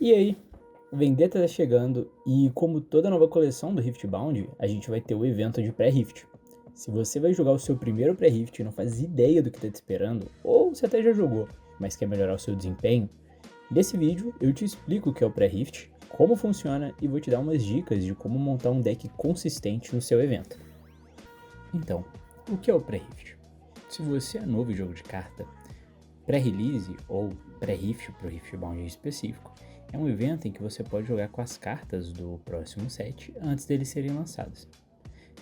E aí, o Vendetta tá chegando e como toda nova coleção do Riftbound, a gente vai ter o evento de pré-Rift. Se você vai jogar o seu primeiro pré-Rift e não faz ideia do que tá te esperando, ou você até já jogou, mas quer melhorar o seu desempenho, nesse vídeo eu te explico o que é o pré-Rift, como funciona e vou te dar umas dicas de como montar um deck consistente no seu evento. Então, o que é o pré-Rift? Se você é novo em jogo de carta, pré-release ou pré-Rift para o Riftbound em específico, é um evento em que você pode jogar com as cartas do próximo set antes deles serem lançados.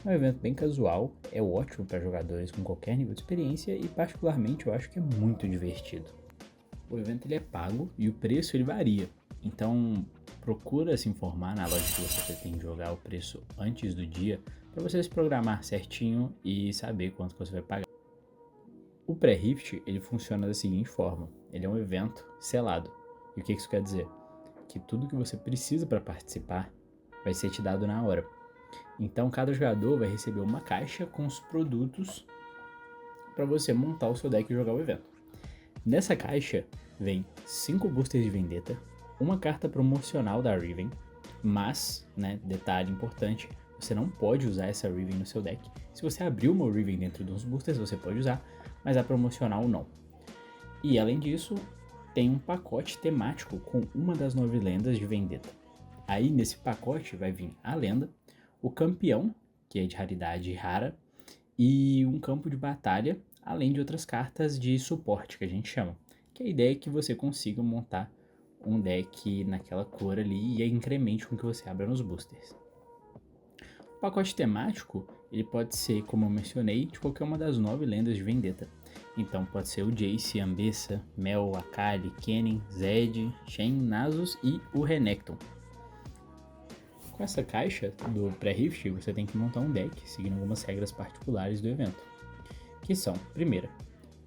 É um evento bem casual, é ótimo para jogadores com qualquer nível de experiência e particularmente eu acho que é muito divertido. O evento ele é pago e o preço ele varia, então procura se informar na loja que você pretende jogar o preço antes do dia para você se programar certinho e saber quanto que você vai pagar. O pré-Rift ele funciona da seguinte forma, ele é um evento selado. E o que isso quer dizer? Que tudo que você precisa para participar vai ser te dado na hora. Então cada jogador vai receber uma caixa com os produtos para você montar o seu deck e jogar o evento. Nessa caixa vem 5 boosters de Vendetta, uma carta promocional da Riven, mas, detalhe importante, você não pode usar essa Riven no seu deck. Se você abrir uma Riven dentro dos boosters, você pode usar, mas a promocional não. E além disso, tem um pacote temático com uma das 9 lendas de Vendetta. Aí nesse pacote vai vir a lenda, o campeão, que é de raridade rara, e um campo de batalha, além de outras cartas de suporte que a gente chama. Que a ideia é que você consiga montar um deck naquela cor ali e incremente com o que você abra nos boosters. O pacote temático, ele pode ser, como eu mencionei, de qualquer uma das 9 lendas de Vendetta. Então pode ser o Jace, Ambessa, Mel, Akali, Kennen, Zed, Shen, Nasus e o Renekton. Com essa caixa do pré-Rift, você tem que montar um deck seguindo algumas regras particulares do evento. Que são, primeira,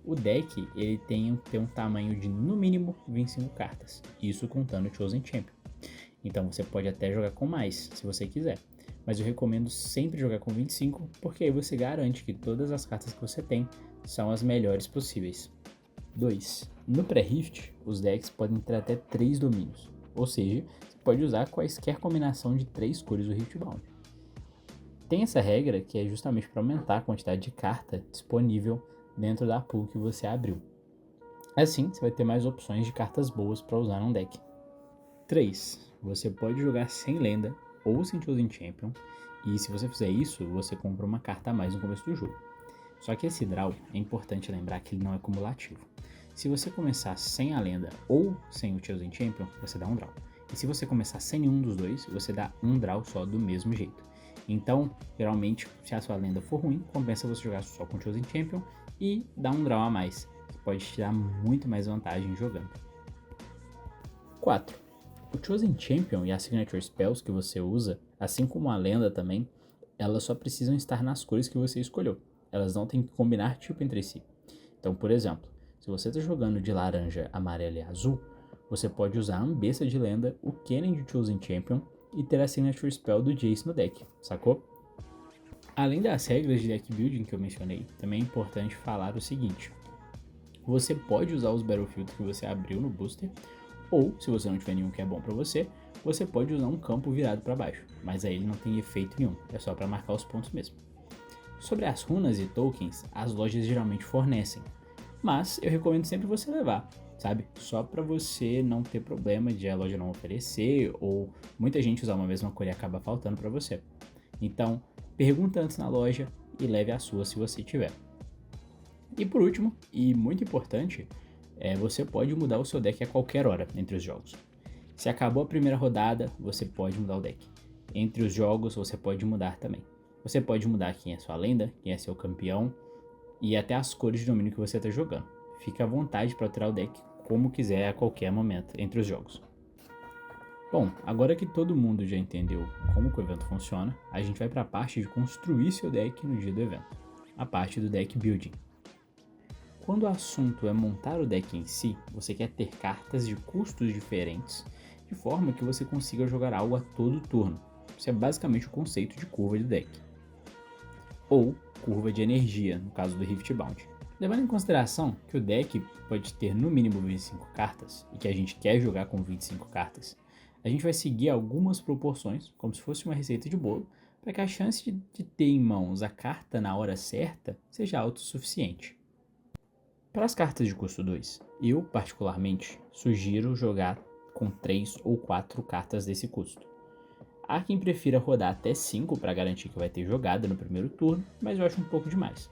o deck ele tem que ter um tamanho de no mínimo 25 cartas, isso contando o Chosen Champion. Então você pode até jogar com mais, se você quiser, mas eu recomendo sempre jogar com 25, porque aí você garante que todas as cartas que você tem são as melhores possíveis. 2. No pré-Rift, os decks podem ter até 3 domínios, ou seja, você pode usar quaisquer combinação de 3 cores do Riftbound. Tem essa regra que é justamente para aumentar a quantidade de carta disponível dentro da pool que você abriu. Assim, você vai ter mais opções de cartas boas para usar num deck. 3. Você pode jogar sem lenda ou sem Chosen Champion, e se você fizer isso, você compra uma carta a mais no começo do jogo. Só que esse draw é importante lembrar que ele não é cumulativo. Se você começar sem a lenda ou sem o Chosen Champion, você dá um draw. E se você começar sem nenhum dos dois, você dá um draw só do mesmo jeito. Então, geralmente, se a sua lenda for ruim, compensa você jogar só com o Chosen Champion e dar um draw a mais, que pode te dar muito mais vantagem jogando. 4. O Chosen Champion e as Signature Spells que você usa, assim como a lenda também, elas só precisam estar nas cores que você escolheu. Elas não têm que combinar tipo entre si. Então, por exemplo, se você está jogando de laranja, amarelo e azul, você pode usar a Ambessa de lenda, o Kennen de Chosen Champion e ter a Signature Spell do Jace no deck, sacou? Além das regras de deck building que eu mencionei, também é importante falar o seguinte: você pode usar os Battlefields que você abriu no booster, ou, se você não tiver nenhum que é bom para você pode usar um campo virado para baixo, mas aí ele não tem efeito nenhum, é só para marcar os pontos mesmo. Sobre as runas e tokens, as lojas geralmente fornecem, mas eu recomendo sempre você levar, sabe? Só para você não ter problema de a loja não oferecer ou muita gente usar uma mesma cor e acaba faltando para você. Então, pergunta antes na loja e leve a sua se você tiver. E por último, e muito importante, você pode mudar o seu deck a qualquer hora entre os jogos. Se acabou a primeira rodada, você pode mudar o deck. Entre os jogos, você pode mudar também. Você pode mudar quem é sua lenda, quem é seu campeão e até as cores de domínio que você está jogando. Fique à vontade para alterar o deck como quiser a qualquer momento entre os jogos. Bom, agora que todo mundo já entendeu como que o evento funciona, a gente vai para a parte de construir seu deck no dia do evento, a parte do deck building. Quando o assunto é montar o deck em si, você quer ter cartas de custos diferentes, de forma que você consiga jogar algo a todo turno. Isso é basicamente o conceito de curva de deck. Ou curva de energia, no caso do Riftbound. Levando em consideração que o deck pode ter no mínimo 25 cartas e que a gente quer jogar com 25 cartas, a gente vai seguir algumas proporções, como se fosse uma receita de bolo, para que a chance de ter em mãos a carta na hora certa seja autossuficiente. Para as cartas de custo 2, eu particularmente sugiro jogar com 3 ou 4 cartas desse custo. Há quem prefira rodar até 5 para garantir que vai ter jogada no primeiro turno, mas eu acho um pouco demais.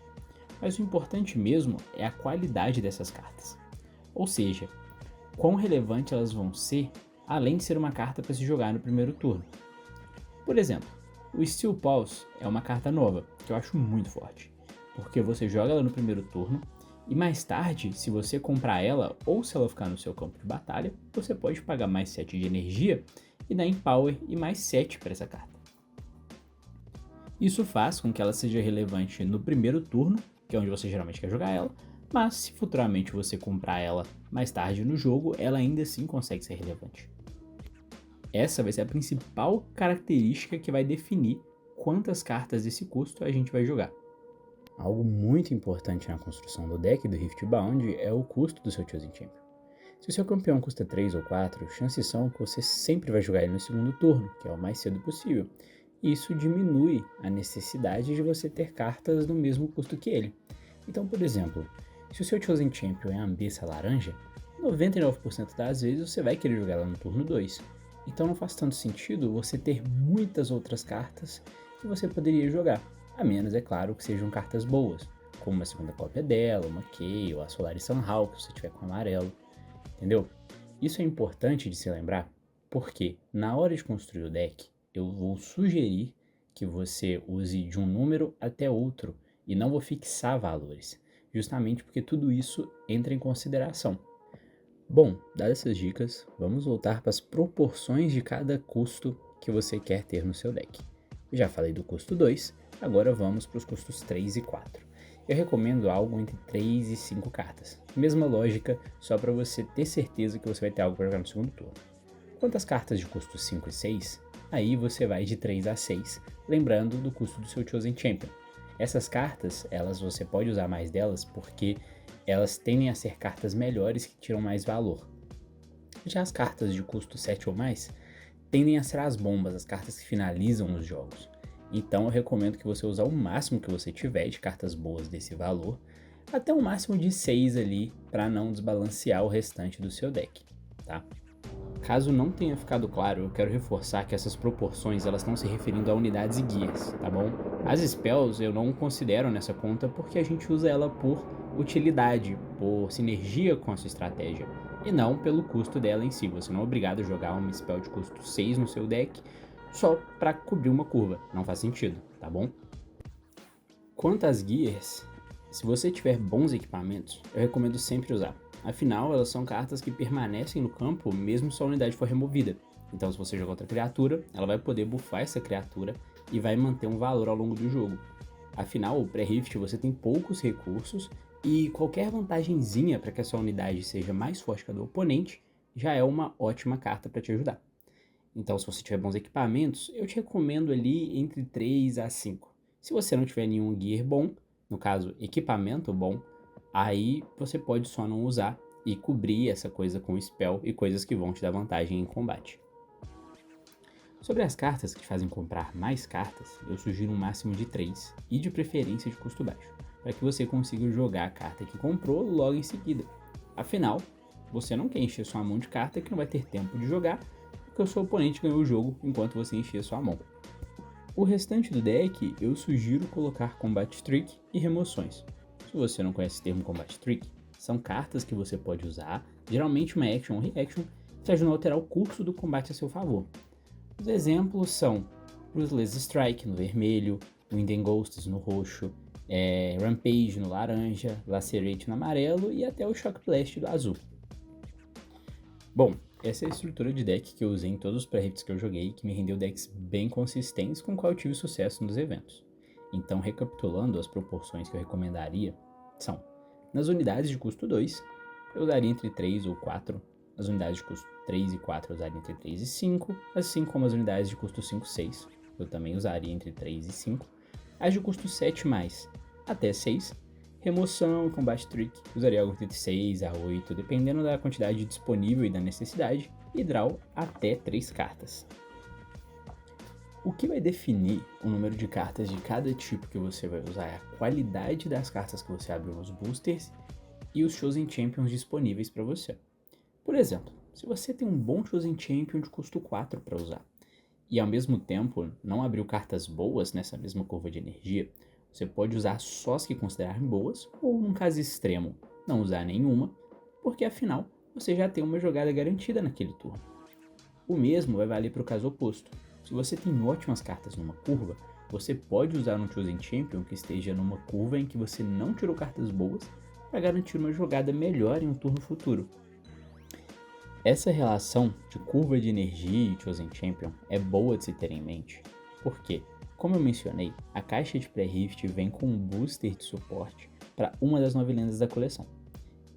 Mas o importante mesmo é a qualidade dessas cartas. Ou seja, quão relevante elas vão ser, além de ser uma carta para se jogar no primeiro turno. Por exemplo, o Steel Pulse é uma carta nova, que eu acho muito forte, porque você joga ela no primeiro turno, e mais tarde, se você comprar ela, ou se ela ficar no seu campo de batalha, você pode pagar mais 7 de energia e dar Empower e mais 7 para essa carta. Isso faz com que ela seja relevante no primeiro turno, que é onde você geralmente quer jogar ela, mas se futuramente você comprar ela mais tarde no jogo, ela ainda assim consegue ser relevante. Essa vai ser a principal característica que vai definir quantas cartas desse custo a gente vai jogar. Algo muito importante na construção do deck do Riftbound é o custo do seu Chosen Champion. Se o seu campeão custa 3 ou 4, chances são que você sempre vai jogar ele no segundo turno, que é o mais cedo possível. Isso diminui a necessidade de você ter cartas no mesmo custo que ele. Então, por exemplo, se o seu Chosen Champion é a Ambessa laranja, 99% das vezes você vai querer jogar ela no turno 2. Então não faz tanto sentido você ter muitas outras cartas que você poderia jogar, a menos, é claro, que sejam cartas boas, como uma segunda cópia dela, uma Key ou a Solaris Sunhawk, se você tiver com amarelo, entendeu? Isso é importante de se lembrar, porque na hora de construir o deck, eu vou sugerir que você use de um número até outro e não vou fixar valores, justamente porque tudo isso entra em consideração. Bom, dadas essas dicas, vamos voltar para as proporções de cada custo que você quer ter no seu deck. Eu já falei do custo 2, agora vamos para os custos 3 e 4. Eu recomendo algo entre 3 e 5 cartas. Mesma lógica, só para você ter certeza que você vai ter algo para jogar no segundo turno. Quanto às cartas de custo 5 e 6, aí você vai de 3 a 6, lembrando do custo do seu Chosen Champion. Essas cartas, você pode usar mais delas porque elas tendem a ser cartas melhores que tiram mais valor. Já as cartas de custo 7 ou mais tendem a ser as bombas, as cartas que finalizam os jogos. Então eu recomendo que você use o máximo que você tiver de cartas boas desse valor, até um máximo de 6 ali, para não desbalancear o restante do seu deck, tá? Caso não tenha ficado claro, eu quero reforçar que essas proporções elas estão se referindo a unidades e guias, tá bom? As spells eu não considero nessa conta porque a gente usa ela por utilidade, por sinergia com a sua estratégia, e não pelo custo dela em si. Você não é obrigado a jogar uma spell de custo 6 no seu deck só para cobrir uma curva, não faz sentido, tá bom? Quanto às gears, se você tiver bons equipamentos, eu recomendo sempre usar. Afinal, elas são cartas que permanecem no campo mesmo se a unidade for removida. Então, se você jogar outra criatura, ela vai poder buffar essa criatura e vai manter um valor ao longo do jogo. Afinal, o pré-rift você tem poucos recursos e qualquer vantagenzinha para que a sua unidade seja mais forte que a do oponente já é uma ótima carta para te ajudar. Então, se você tiver bons equipamentos, eu te recomendo ali entre 3 a 5. Se você não tiver nenhum gear bom, no caso, equipamento bom, aí você pode só não usar e cobrir essa coisa com spell e coisas que vão te dar vantagem em combate. Sobre as cartas que te fazem comprar mais cartas, eu sugiro um máximo de 3 e de preferência de custo baixo, para que você consiga jogar a carta que comprou logo em seguida. Afinal, você não quer encher sua mão de carta que não vai ter tempo de jogar, porque o seu oponente ganhou o jogo enquanto você encher sua mão. O restante do deck eu sugiro colocar Combat Trick e remoções. Se você não conhece o termo Combat Trick, são cartas que você pode usar, geralmente uma action ou reaction, que ajudam a alterar o curso do combate a seu favor. Os exemplos são Ruthless Strike no vermelho, Wind and Ghosts no roxo, Rampage no laranja, Lacerate no amarelo e até o Shock Blast do azul. Bom, essa é a estrutura de deck que eu usei em todos os pré-rifts que eu joguei, que me rendeu decks bem consistentes com o qual eu tive sucesso nos eventos. Então, recapitulando, as proporções que eu recomendaria são: nas unidades de custo 2, eu usaria entre 3 ou 4, as unidades de custo 3 e 4 eu usaria entre 3 e 5, assim como as unidades de custo 5 e 6, eu também usaria entre 3 e 5, as de custo 7 mais até 6, Remoção, Combat Trick, usaria algo de 6 a 8, dependendo da quantidade disponível e da necessidade, e Draw até 3 cartas. O que vai definir o número de cartas de cada tipo que você vai usar é a qualidade das cartas que você abriu nos boosters e os Chosen Champions disponíveis para você. Por exemplo, se você tem um bom Chosen Champion de custo 4 para usar, e ao mesmo tempo não abriu cartas boas nessa mesma curva de energia, você pode usar só as que considerar boas, ou num caso extremo, não usar nenhuma, porque afinal você já tem uma jogada garantida naquele turno. O mesmo vai valer para o caso oposto. Se você tem ótimas cartas numa curva, você pode usar um Chosen Champion que esteja numa curva em que você não tirou cartas boas para garantir uma jogada melhor em um turno futuro. Essa relação de curva de energia e Chosen Champion é boa de se ter em mente, porque, como eu mencionei, a caixa de pré-rift vem com um booster de suporte para uma das 9 lendas da coleção.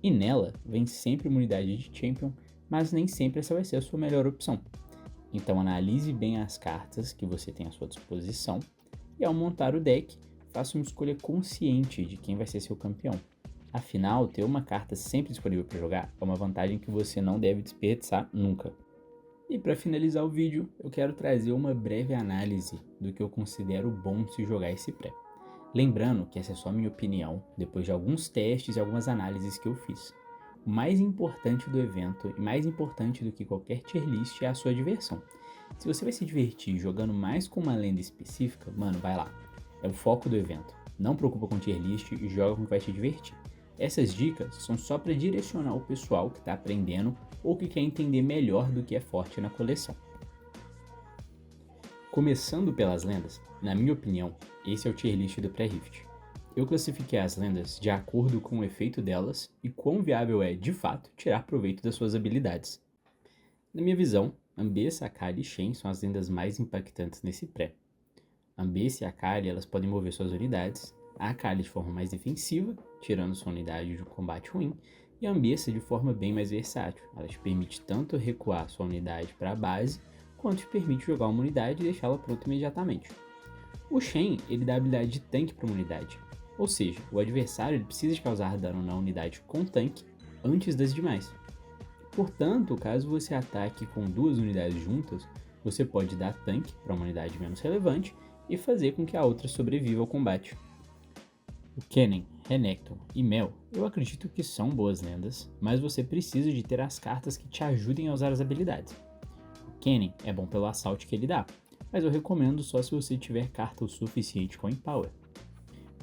E nela vem sempre uma unidade de Champion, mas nem sempre essa vai ser a sua melhor opção. Então analise bem as cartas que você tem à sua disposição e ao montar o deck, faça uma escolha consciente de quem vai ser seu campeão. Afinal, ter uma carta sempre disponível para jogar é uma vantagem que você não deve desperdiçar nunca. E para finalizar o vídeo, eu quero trazer uma breve análise do que eu considero bom se jogar esse pré. Lembrando que essa é só minha opinião, depois de alguns testes e algumas análises que eu fiz. O mais importante do evento e mais importante do que qualquer tier list é a sua diversão. Se você vai se divertir jogando mais com uma lenda específica, mano, vai lá. É o foco do evento. Não preocupa com tier list e joga com o que vai te divertir. Essas dicas são só para direcionar o pessoal que está aprendendo ou que quer entender melhor do que é forte na coleção. Começando pelas lendas, na minha opinião, esse é o tier list do pré-rift. Eu classifiquei as lendas de acordo com o efeito delas e quão viável é, de fato, tirar proveito das suas habilidades. Na minha visão, Ambessa, Akali e Shen são as lendas mais impactantes nesse pré. Ambessa e Akali elas podem mover suas unidades, a Akali de forma mais defensiva, tirando sua unidade de um combate ruim, e a Ambessa de forma bem mais versátil. Ela te permite tanto recuar sua unidade para a base, quanto te permite jogar uma unidade e deixá-la pronta imediatamente. O Shen ele dá a habilidade de tanque para uma unidade. Ou seja, o adversário ele precisa de causar dano na unidade com tanque antes das demais. Portanto, caso você ataque com 2 unidades juntas, você pode dar tanque para uma unidade menos relevante e fazer com que a outra sobreviva ao combate. O Kennen, Renekton e Mel, eu acredito que são boas lendas, mas você precisa de ter as cartas que te ajudem a usar as habilidades. O Kennen é bom pelo assalto que ele dá, mas eu recomendo só se você tiver carta o suficiente com Empower.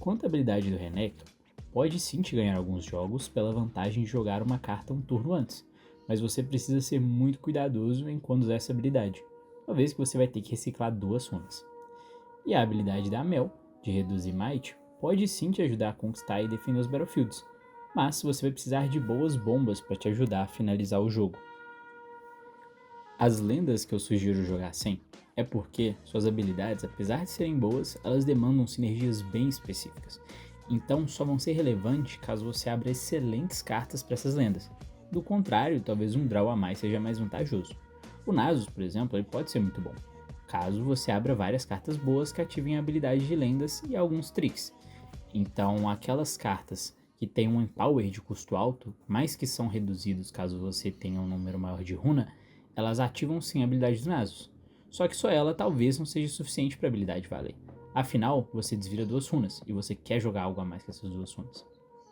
Quanto à habilidade do Renekton, pode sim te ganhar alguns jogos pela vantagem de jogar uma carta um turno antes, mas você precisa ser muito cuidadoso em quando usar essa habilidade, uma vez que você vai ter que reciclar 2 runas. E a habilidade da Mel, de reduzir Might, pode sim te ajudar a conquistar e defender os Battlefields, mas você vai precisar de boas bombas para te ajudar a finalizar o jogo. As lendas que eu sugiro jogar sem é porque suas habilidades, apesar de serem boas, elas demandam sinergias bem específicas. Então só vão ser relevantes caso você abra excelentes cartas para essas lendas. Do contrário, talvez um draw a mais seja mais vantajoso. O Nasus, por exemplo, ele pode ser muito bom, caso você abra várias cartas boas que ativem habilidades de lendas e alguns tricks. Então aquelas cartas que têm um Empower de custo alto, mas que são reduzidos caso você tenha um número maior de runa, elas ativam sim a habilidade do Nasus. Só que só ela talvez não seja suficiente para a habilidade valer. Afinal, você desvira 2 runas e você quer jogar algo a mais que essas 2 runas.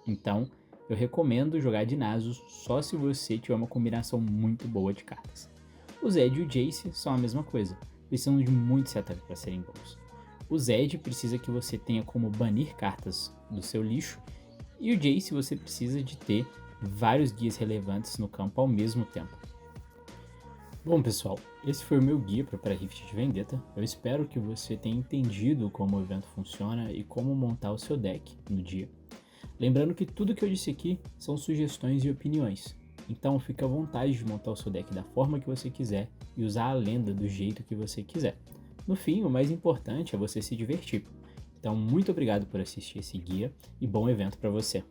Então, eu recomendo jogar de Nasus só se você tiver uma combinação muito boa de cartas. O Zed e o Jace são a mesma coisa, precisam de muito setup para serem bons. O Zed precisa que você tenha como banir cartas do seu lixo, e o Jace você precisa de ter vários guias relevantes no campo ao mesmo tempo. Bom pessoal, esse foi o meu guia para o pré-rift de Vendetta. Eu espero que você tenha entendido como o evento funciona e como montar o seu deck no dia. Lembrando que tudo que eu disse aqui são sugestões e opiniões, então fique à vontade de montar o seu deck da forma que você quiser e usar a lenda do jeito que você quiser. No fim, o mais importante é você se divertir. Então muito obrigado por assistir esse guia e bom evento para você!